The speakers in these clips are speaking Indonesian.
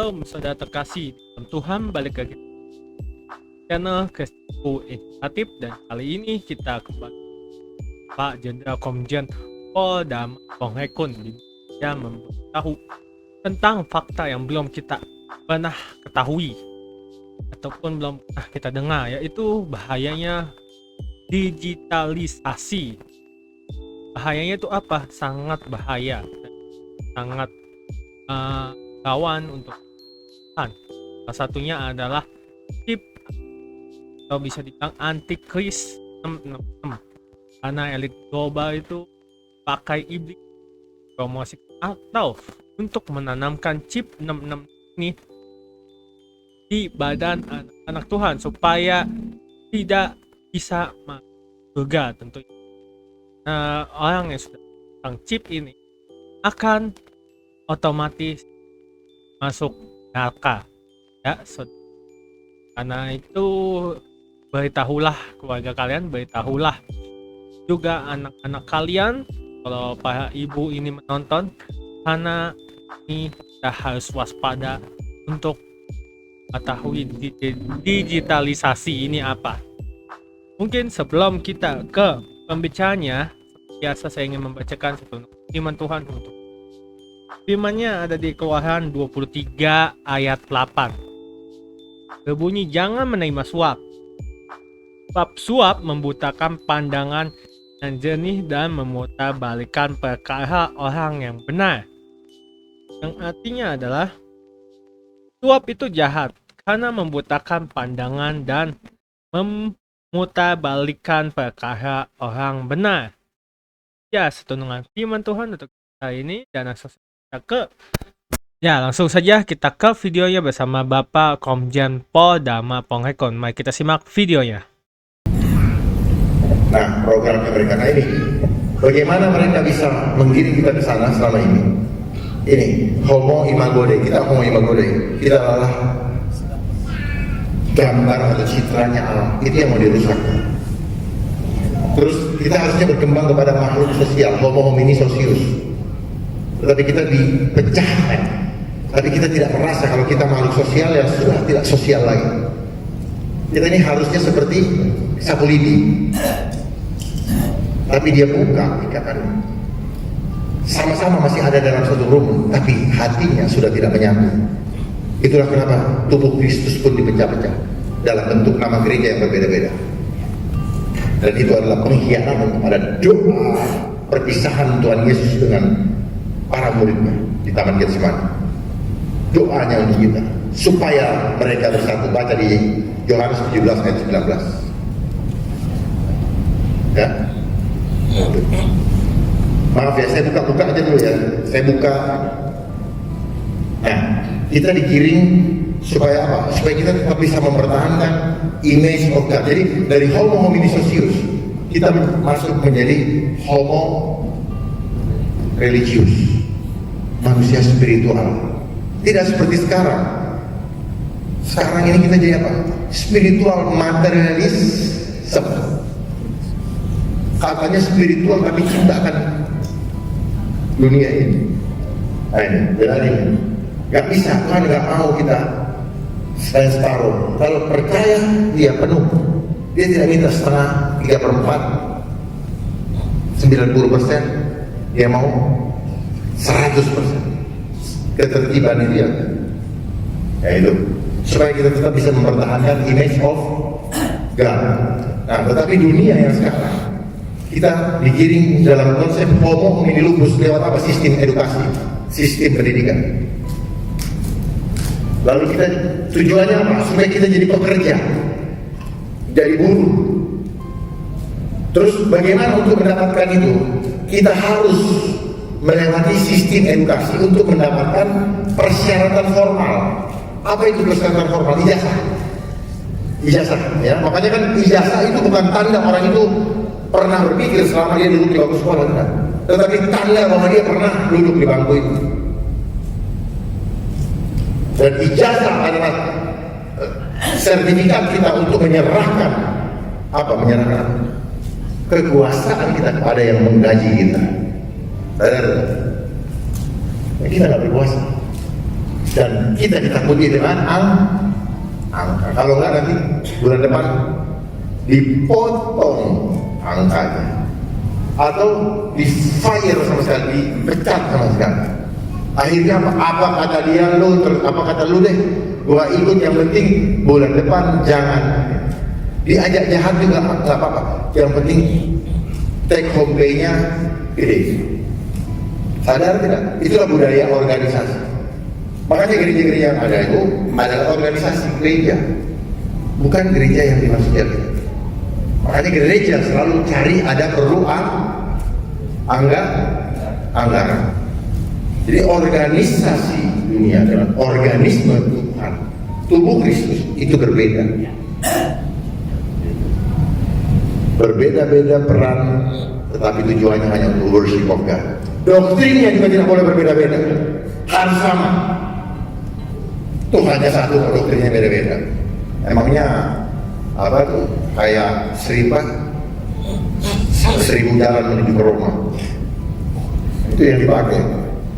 Shalom saudara terkasih dalam Tuhan, balik lagi channel Kesku Inisiatif, dan kali ini kita kembali Pak Jenderal Komjen Pol Dam Ponghekun yang memberitahu tentang fakta yang belum kita pernah ketahui ataupun belum pernah kita dengar, yaitu bahayanya digitalisasi. Bahayanya itu apa? Sangat bahaya, sangat rawan untuk salah satunya adalah chip atau bisa dibilang antikris 666, karena elit global itu pakai iblis promosi atau untuk menanamkan chip 66 ini di badan anak Tuhan supaya tidak bisa masuk surga tentunya. Orang yang sudah pasang chip ini akan otomatis masuk neraka, ya. Karena itu beritahulah keluarga kalian, beritahulah juga anak-anak kalian kalau para ibu ini menonton, karena ini kita harus waspada untuk mengetahui digitalisasi ini apa. Mungkin sebelum kita ke pembicaraannya, seperti biasa saya ingin membacakan satu firman Tuhan untuk firman-Nya ada di Keluaran 23 ayat 8. Berbunyi, jangan menerima suap. Sebab suap membutakan pandangan yang jernih dan memutarbalikkan perkara orang yang benar. Yang artinya adalah suap itu jahat karena membutakan pandangan dan memutarbalikkan perkara orang benar. Ya, setunungan firman Tuhan untuk kita ini, dan langsung saja kita ke videonya bersama Bapak Komjen Pol Dam Ponghekun. Mari kita simak videonya. Nah, program kemerdekaan ini, bagaimana mereka bisa menggiring kita ke sana selama ini? Ini Homo Imago Dei, kita Homo Imago Dei, kita adalah gambar atau citranya Allah. Itu yang mau dirusak. Terus kita harusnya berkembang kepada makhluk sosial, Homo homini socius. Tetapi kita dipecahkan. Tapi kita tidak merasa kalau kita makhluk sosial yang sudah tidak sosial lagi. Kita ini harusnya seperti sapu lidi. Tapi dia buka ikatannya. Sama-sama masih ada dalam satu rumpun, tapi hatinya sudah tidak menyatu. Itulah kenapa tubuh Kristus pun dipecah-pecah dalam bentuk nama gereja yang berbeda-beda. Dan itu adalah pengkhianatan kepada doa perpisahan Tuhan Yesus dengan para muridnya di Taman Getsemani. Doanya untuk kita supaya mereka bersatu. Baca di Yohanes 17 ayat 19. Ya. Maaf ya, saya buka-buka aja dulu ya. Saya buka. Nah, kita digiring supaya apa? Supaya kita tetap bisa mempertahankan image of God. Jadi dari Homo homini socius kita masuk menjadi Homo religius, manusia spiritual. Tidak seperti sekarang. Sekarang ini kita jadi apa? Spiritual materialis. Katanya spiritual tapi ciptakan dunia ini. Nah ini, benar ini. Gak bisa, Tuhan gak mau kita selain separuh. Kalau percaya, dia penuh. Dia tidak minta setengah, 3/4, 90%. Dia mau 100%. Ketertiban itu ya itu. Supaya kita tetap bisa mempertahankan image of God. Nah, tetapi dunia yang sekarang, kita digiring dalam konsep Homo homini lupus lewat apa? Sistem edukasi, sistem pendidikan. Lalu kita tujuannya apa? Supaya kita jadi pekerja, jadi buruh. Terus bagaimana untuk mendapatkan itu? Kita harus melewati sistem edukasi untuk mendapatkan persyaratan formal. Apa itu persyaratan formal? Ijazah. Ijazah, ya. Makanya kan ijazah itu bukan tanda orang itu pernah berpikir selama dia duduk di bangku sekolah, kan? Tetapi tanda bahwa dia pernah duduk di bangku itu. Dan ijazah adalah sertifikat kita untuk menyerahkan apa? Menyerahkan kekuasaan kita kepada yang menggaji kita. Kita nggak berkuasa. dan kita ditakuti dengan angka. Kalau nggak nanti bulan depan dipotong angkanya atau di fire sama sekali, dipecat sama sekali. Akhirnya apa kata dia, apa kata lu deh, gua ikut, yang penting bulan depan jangan. Diajak jahat juga nggak apa-apa, yang penting take home pay-nya gede. Sadar tidak? Itulah budaya organisasi. Makanya gereja-gereja yang ada itu adalah organisasi gereja, bukan gereja yang dimaksud kita. Makanya gereja selalu cari ada perlu anggaran. Jadi organisasi dunia dengan organisme Tuhan, tubuh Kristus itu berbeda. Berbeda-beda peran, tetapi tujuannya hanya untuk worship of God. Doktrinnya juga tidak boleh berbeda-beda, harus sama. Tuhannya satu, doktrinnya beda-beda. Emangnya apa tuh? Kayak seribu jalan menuju ke Roma. Itu yang dipakai.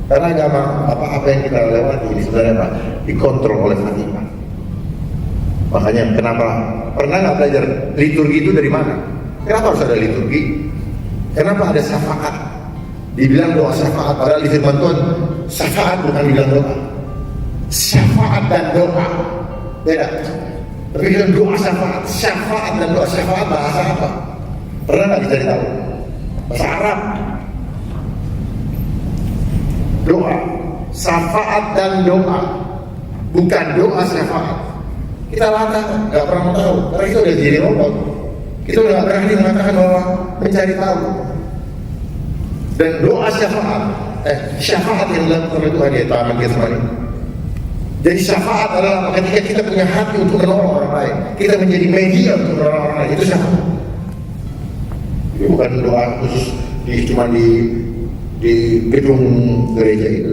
Karena agama apa yang kita lewati ini sebenarnya apa? Dikontrol oleh Vatikan. Makanya kenapa pernah nggak belajar liturgi itu dari mana? Kenapa harus ada liturgi? Kenapa ada syafaat? Dibilang doa syafaat, padahal di firman Tuhan syafaat bukan bilang doa. Syafaat dan doa beda. Tapi bilang doa syafaat dan doa syafaat bahasa apa? Pernah nggak dicari tahu? Bahasa Arab. Doa syafaat dan doa, bukan doa syafaat. Kita latah, nggak pernah mau tahu. Karena itu udah jadi robot. Kita udah nggak berani mengatakan bahwa mencari tahu. Dan doa syafaat yang dilakukan oleh Tuhan di Taman Getsemani. Jadi syafaat adalah ketika kita punya hati untuk menolong orang lain, kita menjadi media untuk menolong orang lain, itu syafaat. Itu bukan doa khusus cuma di gedung gereja itu.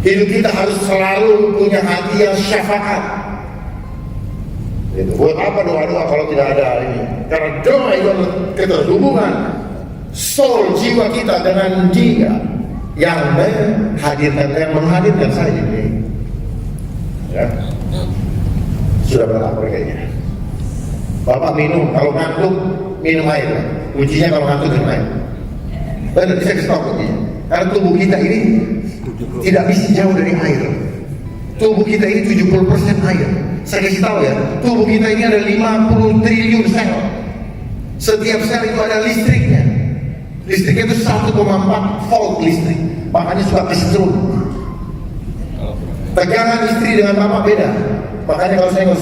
Hidup kita harus selalu punya hati yang syafaat. Itu buat apa doa-doa kalau tidak ada ini? Karena doa itu adalah keterhubungan soul, jiwa kita dengan Dia yang menghadirkan saya ini. Ya. Sudah berapa kayaknya? Bapak minum, kalau ngantuk minum air. Kuncinya kalau ngantuk minum air. Benar, bisa kasih tahu kuncinya. Karena tubuh kita ini tidak bisa jauh dari air. Tubuh kita ini 70% air. Saya kasih tahu ya, tubuh kita ini ada 50 triliun sel. Setiap sel itu ada listriknya. Listriknya itu 1,4 volt listrik. Makanya suka kesetrum. Tegangan istri dengan bapak beda. Makanya kalau saya ngomong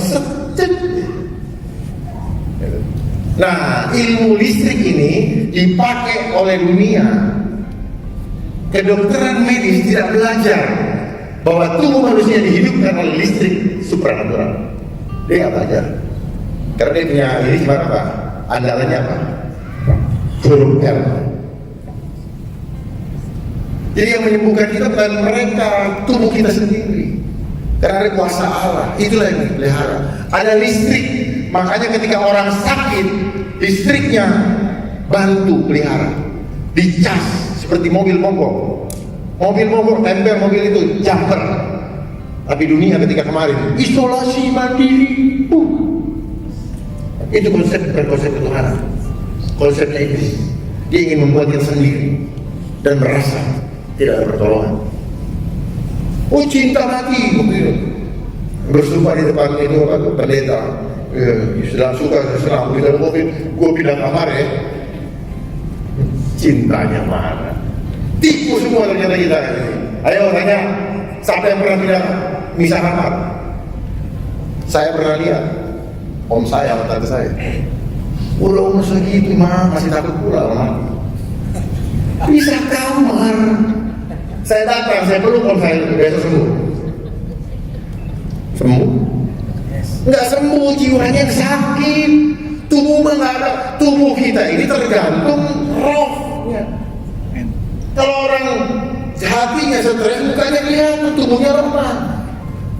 nah, ilmu listrik ini dipakai oleh dunia. Kedokteran medis tidak belajar bahwa tubuh manusia dihidupkan oleh listrik supranatural. Dia nggak belajar. Karena dia punya ini gimana Pak? Andalannya apa? Huruf R. Jadi yang menyembuhkan kita bukan mereka, tubuh kita sendiri. Karena ada kuasa Allah, itulah yang dipelihara. Ada listrik, makanya ketika orang sakit, listriknya bantu pelihara. Dicas seperti mobil mogok. Mobil mogok, tempel mobil itu jumper. Tapi dunia ketika kemarin isolasi mandiri. Itu konsep, bukan konsep Tuhan. Konsepnya iblis. Dia ingin membuat kita sendiri dan merasa tidak ada pertolongan. Oh, cinta mati begitu. Bersumpah di depan itu pendeta. Sudah suka senang kita mobil, gue pindah kamar ya. Cintanya mana? Tipu semua ternyata kita. Ayo tanya, siapa yang pernah pindah misah kamar? Saya pernah lihat. Om saya sama tante saya. Udah umur segitu mah masih takut pula mah. Bisa kamar. Saya datang, saya peluk om saya, besok sembuh. Sembuh? Nggak sembuh, jiwanya yang sakit. Tubuh mah nggak ada. Tubuh kita ini tergantung rohnya. Kalau orang hatinya stres, mukanya kelihatan, tubuhnya lemah.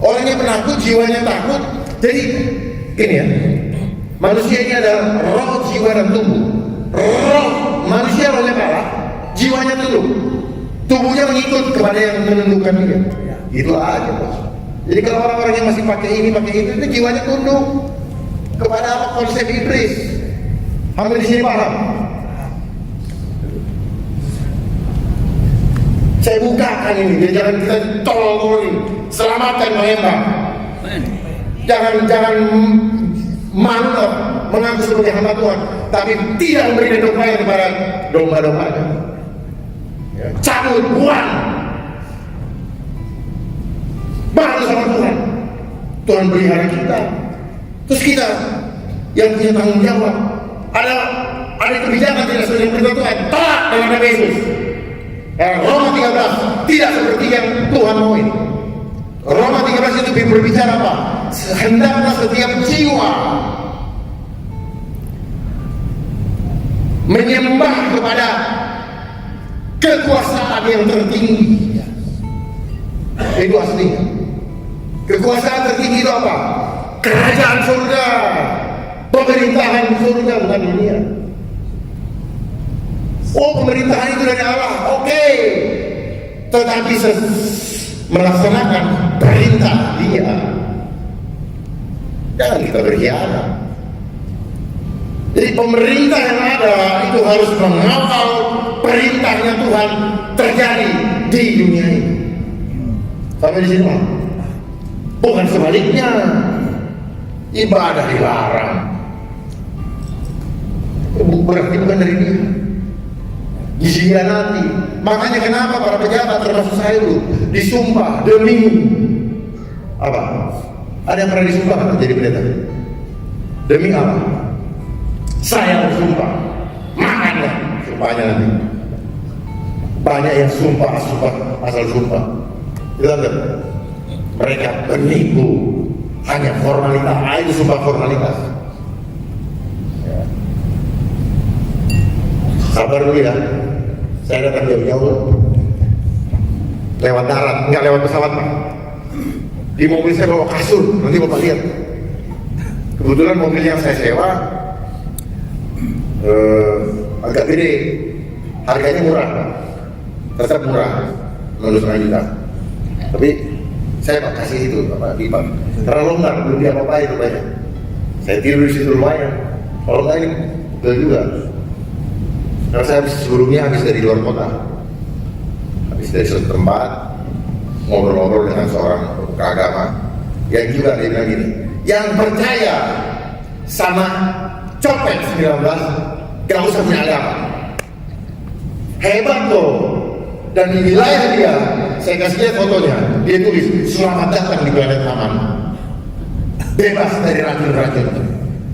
Orangnya penakut, jiwanya takut. Jadi gini ya, manusia ini ada roh, jiwa dan tubuh. Roh manusia banyak kalah, jiwanya tunduk. Tubuhnya mengikut kepada yang menundukkan dia. Itu aja bos. Jadi kalau orang-orang yang masih pakai ini pakai itu jiwanya tunduk kepada apa konsep iblis. Hampir di sini paham? Saya bukakan ini, biar jangan kita tolong selamatkan menembak. Jangan mantap mengaku sebagai hamba Tuhan, tapi tidak memberikan dompet kepada domba-dombanya. Ya, cabut, buang. Malu sama Tuhan. Tuhan pelihara kita. Terus kita yang punya tanggung jawab. Ada kebijakan tidak sesuai dengan perintah Tuhan. Taat dengan nama Yesus. Roma 13 tidak seperti yang Tuhan mau ini. Roma 13 itu berbicara apa? Hendaklah setiap jiwa menyembah kepada kekuasaan yang tertinggi. Itu aslinya. Kekuasaan tertinggi itu apa? Kerajaan surga, pemerintahan surga, bukan dunia. Oh, pemerintahan itu dari Allah, oke. Tetapi melaksanakan perintah Dia. Jangan kita berkhianat. Jadi pemerintah yang ada itu harus mengawal perintahnya Tuhan terjadi di dunia ini. Sampai di sini Pak. Bukan sebaliknya. Ibadah dilarang. Berarti bukan dari Dia. Dikhianati. Makanya kenapa para pejabat termasuk saya dulu disumpah demi apa? Ada yang pernah disumpah kan jadi pendeta? Demi apa? Saya bersumpah. Makanya sumpahnya nanti. Banyak yang sumpah asal sumpah. Kita lihat mereka penipu, hanya formalitas. Itu sumpah formalitas. Sabar dulu ya. Saya datang jauh-jauh lewat darat, nggak lewat pesawat Pak. Di mobil saya bawa kasur, nanti Bapak lihat. Kebetulan mobil yang saya sewa agak gede, harganya murah, tetap murah, 0,5 juta. Tapi saya Pak kasih itu Bapak di Pak, karena longgar, belum diapa-apa itu banyak. Saya tidur di situ lumayan. Kalau nggak ini betul juga. Karena saya sebelumnya habis dari luar kota, habis dari suatu tempat ngobrol-ngobrol dengan seorang agama yang juga dia bilang gini, yang percaya sama copet 19 gak usah punya agama, hebat loh. Dan di wilayah dia, saya kasih lihat fotonya, dia tulis selamat datang di planet aman, bebas dari racun-racun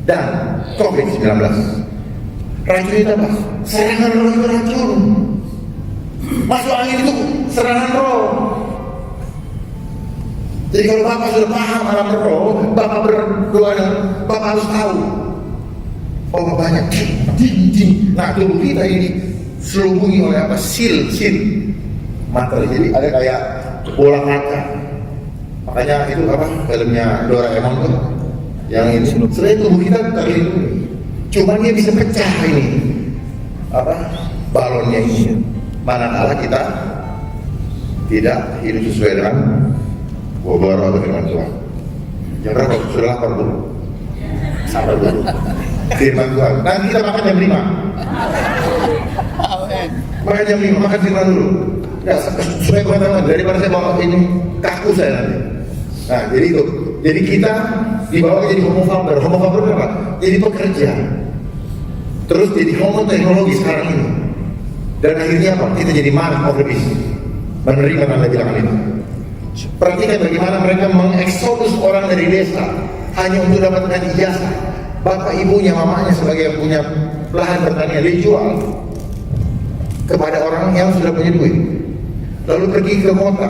dan COVID-19. Racun itu apa? Serangan roh itu racun. Masuk angin itu serangan roh. Jadi kalau Bapak sudah paham alam roh, Bapak berdoa, Bapak harus tahu. Oh banyak jin. Nah tubuh kita ini selubungi oleh apa? Sil materi. Jadi ada kayak bola kaca. Makanya itu apa? Filmnya Doraemon tuh yang ini. Selain tubuh kita terlindungi. Cuma dia bisa pecah ini apa balonnya ini. Manakala kita tidak hidup sesuai dengan wabara atau firman Tuhan. Jam berapa? Sudah lapar dulu. Sabar dulu. Firman Tuhan. Nanti kita makan jam 5. Makan jam 5, makan firman dulu. Ya, supaya pengetahuan daripada saya bawa ini kaku saya nanti. Nah, jadi itu. Jadi kita dibawa jadi homo founder. Homo founder apa? Jadi pekerja. Terus jadi homo teknologi sekarang ini. Dan akhirnya apa? Kita jadi man of the beast. Menerima tanda bilangan itu. Perhatikan bagaimana mereka mengeksodus orang dari desa hanya untuk dapatkan ijazah. Bapak ibunya, mamanya sebagai yang punya lahan pertanian dijual kepada orang yang sudah punya duit. Lalu pergi ke kota.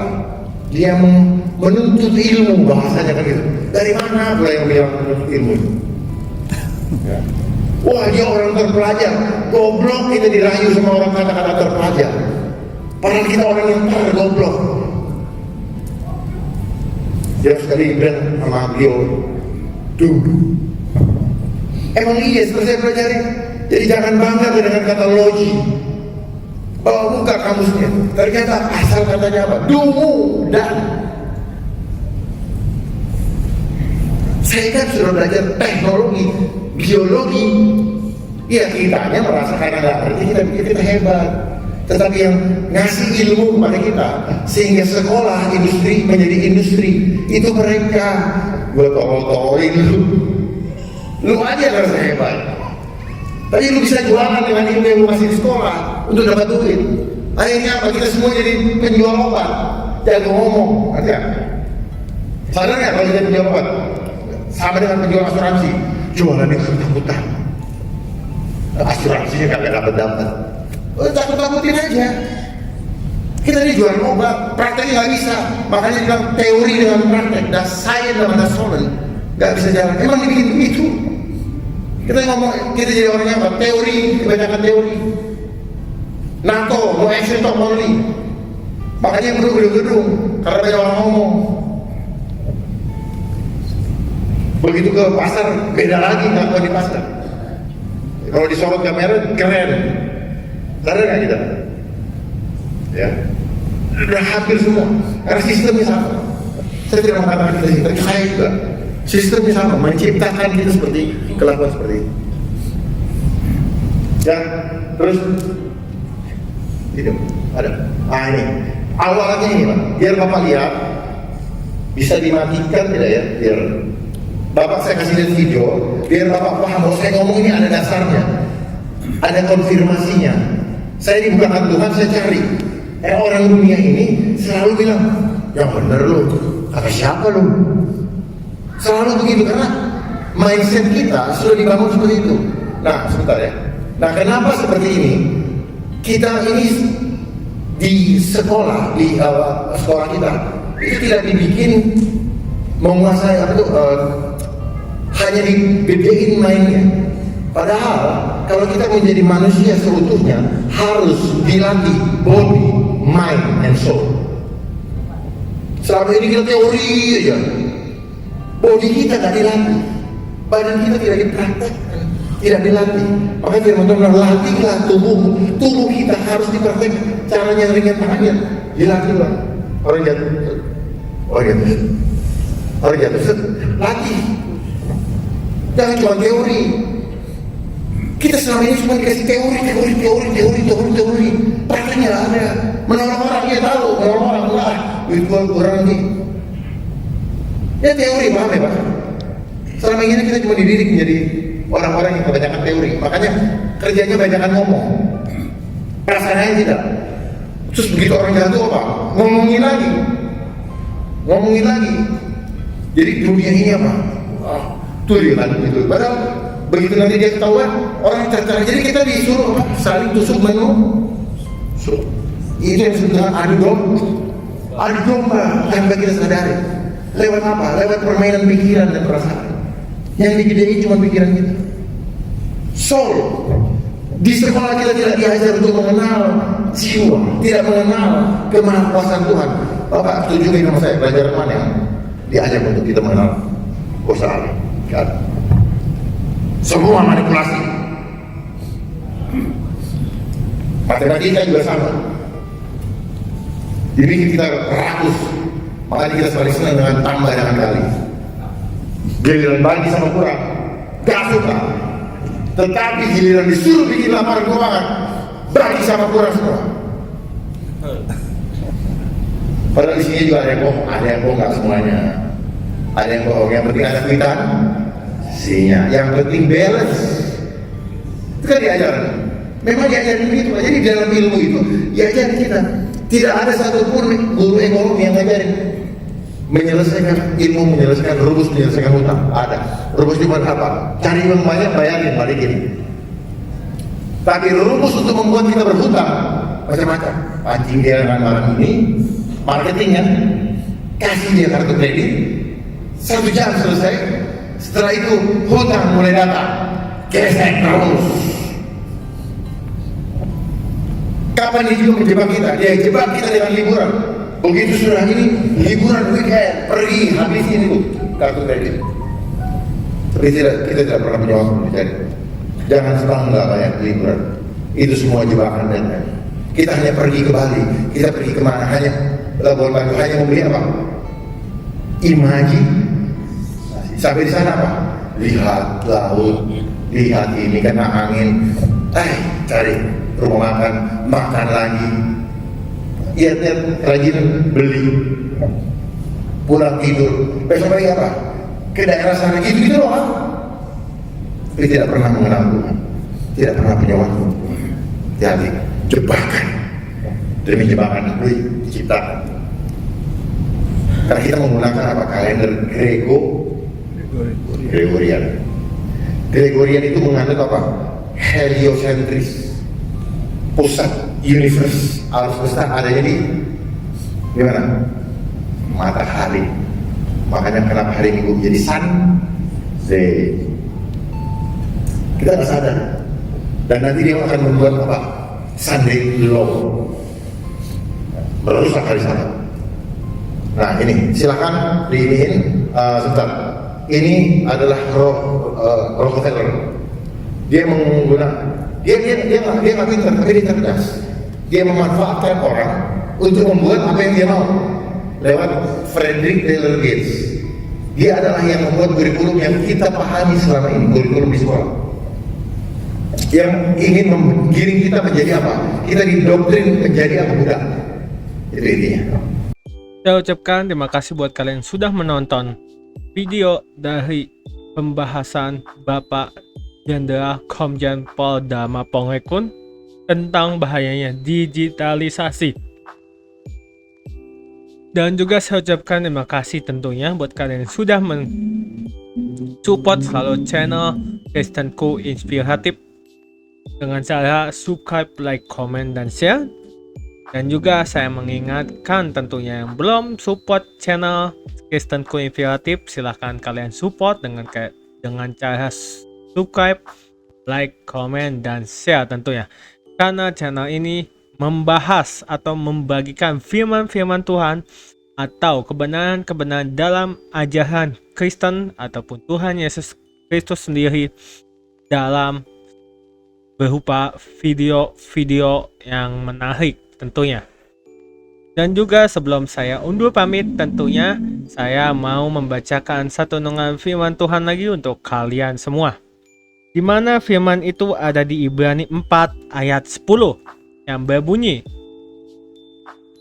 Dia menuntut ilmu, bahasanya kan gitu. Dari mana pula yang bilang menuntut ilmu? Ya. Wah dia orang terpelajar. Goblok kita dirayu sama orang kata-kata terpelajar. Padahal kita orang yang tergoblok. Dia sekali bilang sama beliau, dulu. Emang iya setelah saya pelajari. Jadi jangan bangga dengan kata logi. Bawa buka kamusnya. Ternyata asal katanya apa? Dungu dan Saya kan sudah belajar teknologi, biologi. Ya kitanya merasa karena nggak ngerti kita pikir kita hebat. Tetapi yang ngasih ilmu kepada kita sehingga sekolah industri menjadi industri itu mereka. Gue tolong-tolongin lu aja ngerasa hebat. Tapi lu bisa jualan dengan ilmu yang lu masih di sekolah untuk dapat duit. Akhirnya apa? Kita semua jadi penjual obat, jago ngomong, ngerti ya? Sadar nggak kalau jadi penjual obat? Sama dengan penjual asuransi, jualan yang takut-takutan. Asuransinya kagak dapat. Takut-takutin aja. Kita ini jualan obat, prakteknya nggak bisa. Makanya bilang teori dengan praktek, dan sains dengan nasional nggak bisa jalan. Emang dibikin begitu. Kita ngomong, kita jadi orang yang apa? Teori, kebanyakan teori. NATO, no action, talk only. Makanya yang gedung-gedung, karena banyak orang ngomong. Begitu ke pasar, beda lagi ngakuan di pasar. Kalau disorot kamera, keren. Sadar nggak kita? Ya, udah hampir semua. Karena sistemnya sama. Saya tidak mengatakan kita sih, tapi saya juga. Sistemnya sama, menciptakan kita seperti kelakuan seperti itu. Ya, terus ini ada. Ini awalnya ini Pak, biar Bapak lihat bisa dimatikan tidak ya? Biar Bapak saya kasih lihat video, biar Bapak paham bahwa saya ngomong ini ada dasarnya, ada konfirmasinya. Saya ini bukan Tuhan, saya cari. Orang dunia ini selalu bilang, yang bener lu, kata siapa lu? Selalu begitu karena mindset kita sudah dibangun seperti itu. Nah, sebentar ya. Nah, kenapa seperti ini? Kita ini di sekolah, di sekolah kita itu tidak dibikin menguasai apa itu hanya dibedain mainnya. Padahal kalau kita menjadi manusia seutuhnya harus dilatih body, mind, and soul. Selama ini kita teori aja, body kita nggak dilatih, badan kita tidak dipraktekkan, tidak dilatih. Makanya firman Tuhan bilang, latihlah tubuh kita harus dipraktekkan. Caranya ringan tangannya, dilatihlah. Orang jatuh, latih. Jangan cuma teori. Kita selama ini cuma dikasih teori. Prakteknya nggak ada. Menolong orang dia tahu, menolong orang lah. Duit gua kurang nih. Ya teori, paham ya Pak? Selama ini kita cuma dididik menjadi orang-orang yang kebanyakan teori. Makanya kerjanya kebanyakan ngomong. Perasaannya tidak. Terus begitu orang jatuh apa? Ngomongin lagi. Jadi dunia ini apa? Tuh dia kan gitu. Padahal begitu nanti dia ketahuan orang tertarik. Jadi kita disuruh apa? Saling tusuk menusuk. Itu yang disebut dengan adu domba tanpa kita sadari. Lewat apa? Lewat permainan pikiran dan perasaan. Yang digedein cuma pikiran kita. Soul. Di sekolah kita tidak diajar untuk mengenal jiwa, tidak mengenal kemahakuasaan Tuhan. Bapak setuju dengan saya pelajaran mana yang diajar untuk kita mengenal kuasa Allah? Kan? Semua manipulasi. Matematika juga sama. Dibikin kita rakus. Makanya kita selalu senang dengan tambah dengan kali. Giliran bagi sama kurang, gak suka. Tetapi giliran disuruh bikin laporan keuangan, bagi sama kurang semua. Padahal di sini juga ada yang bohong, nggak semuanya. Ada yang bohong, yang penting ada kwitansinya. Yang penting balance. Itu kan diajarin. Memang diajarin begitu. Jadi dalam ilmu itu diajarin kita. Tidak ada satupun guru ekonomi yang ngajarin menyelesaikan rumus menyelesaikan hutang. Ada rumus cuma apa? Cari uang banyak, bayarin, balikin. Tapi rumus untuk membuat kita berhutang macam-macam. Pancing dia dengan barang ini, marketingnya, kasih dia kartu kredit, 1 jam selesai. Setelah itu hutang mulai datang, gesek terus. Kapan dia juga menjebak kita? Dia jebak kita dengan liburan. Begitu sudah ini liburan weekend, pergi habisin itu kartu kredit. Tapi kita tidak pernah menjawab. Jangan bangga banyak liburan. Itu semua jebakan dan kita hanya pergi ke Bali, kita pergi kemana hanya Labuan Batu, hanya membeli apa? Imajinasi. Sampai di sana apa? Lihat laut, lihat ini kena angin, cari rumah makan, makan lagi. Lihat kerajinan, beli, pulang tidur, besok lagi apa? Ke daerah sana gitu loh kan? Tapi tidak pernah mengenal Tuhan, tidak pernah punya waktu. Jadi jebakan demi jebakan itu diciptakan. Karena kita menggunakan apa? Kalender Gregorian. Gregorian itu menganut apa? Heliocentris. Pusat universe alam semesta adanya di mana? Matahari. Makanya kenapa hari Minggu menjadi Sunday? Kita nggak sadar. Dan nanti dia akan membuat apa? Sunday law. Merusak hari Sabat. Nah ini silakan diiniin sebentar. Ini adalah Rockefeller. Dia menggunakan dia nggak pintar, tapi dia cerdas. Dia memanfaatkan orang untuk membuat apa yang dia mau lewat Frederick Taylor Gates. Dia adalah yang membuat kurikulum yang kita pahami selama ini, kurikulum di sekolah, yang ingin menggiring kita menjadi apa? Kita didoktrin menjadi apa? Budak. Itu intinya. Saya ucapkan terima kasih buat kalian yang sudah menonton video dari pembahasan Bapak Jenderal Komjen Pol Dharma Pongrekun tentang bahayanya digitalisasi. Dan juga saya ucapkan terima kasih tentunya buat kalian yang sudah support selalu channel Kristenku Inspiratif dengan cara subscribe, like, comment, dan share. Dan juga saya mengingatkan tentunya yang belum support channel Kristenku Inspiratif, silahkan kalian support dengan cara subscribe, like, comment, dan share tentunya. Karena channel ini membahas atau membagikan firman-firman Tuhan atau kebenaran-kebenaran dalam ajaran Kristen ataupun Tuhan Yesus Kristus sendiri dalam berupa video-video yang menarik tentunya. Dan juga sebelum saya undur pamit, tentunya saya mau membacakan satu renungan firman Tuhan lagi untuk kalian semua, di mana firman itu ada di Ibrani 4 ayat 10 yang berbunyi,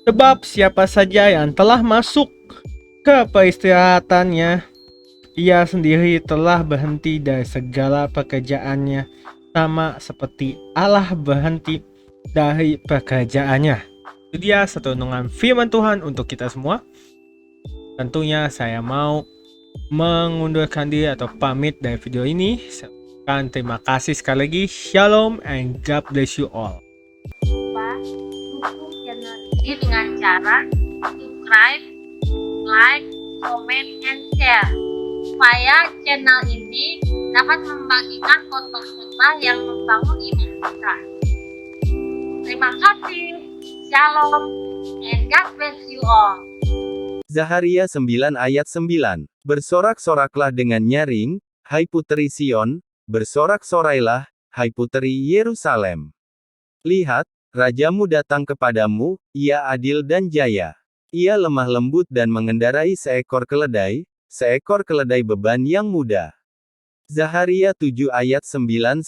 sebab siapa saja yang telah masuk ke peristirahatannya, ia sendiri telah berhenti dari segala pekerjaannya, sama seperti Allah berhenti dari pekerjaannya. Itu dia satu renungan firman Tuhan untuk kita semua. Tentunya saya mau mengundurkan diri atau pamit dari video ini. Dan terima kasih sekali lagi. Shalom and God bless you all. Dukung channel ini dengan cara subscribe, like, comment, and share supaya channel ini dapat membagikan konten-konten yang membangun iman kita. Terima kasih. Shalom and God bless you all. Zaharia 9 ayat 9. Bersorak-soraklah dengan nyaring, hai puteri Sion, bersorak-sorailah, hai puteri Yerusalem. Lihat, rajamu datang kepadamu, ia adil dan jaya. Ia lemah lembut dan mengendarai seekor keledai beban yang mudah. Zaharia 7 ayat 9-10.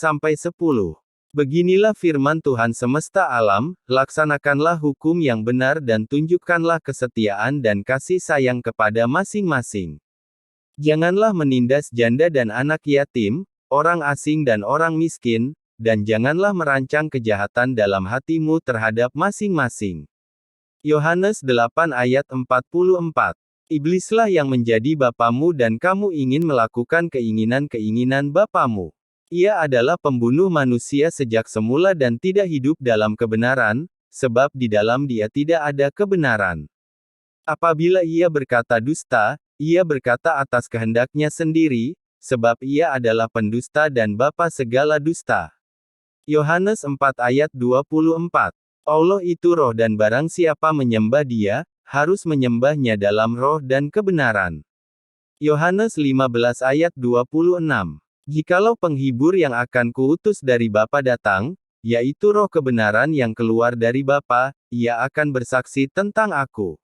Beginilah firman Tuhan semesta alam, laksanakanlah hukum yang benar dan tunjukkanlah kesetiaan dan kasih sayang kepada masing-masing. Janganlah menindas janda dan anak yatim, orang asing dan orang miskin, dan janganlah merancang kejahatan dalam hatimu terhadap masing-masing. Yohanes 8 ayat 44. Iblislah yang menjadi bapamu dan kamu ingin melakukan keinginan-keinginan bapamu. Ia adalah pembunuh manusia sejak semula dan tidak hidup dalam kebenaran, sebab di dalam dia tidak ada kebenaran. Apabila ia berkata dusta, ia berkata atas kehendaknya sendiri, sebab ia adalah pendusta dan bapa segala dusta. Yohanes 4 ayat 24. Allah itu roh dan barang siapa menyembah dia, harus menyembahnya dalam roh dan kebenaran. Yohanes 15 ayat 26. Jikalau penghibur yang akan kuutus dari Bapa datang, yaitu roh kebenaran yang keluar dari Bapa, ia akan bersaksi tentang aku.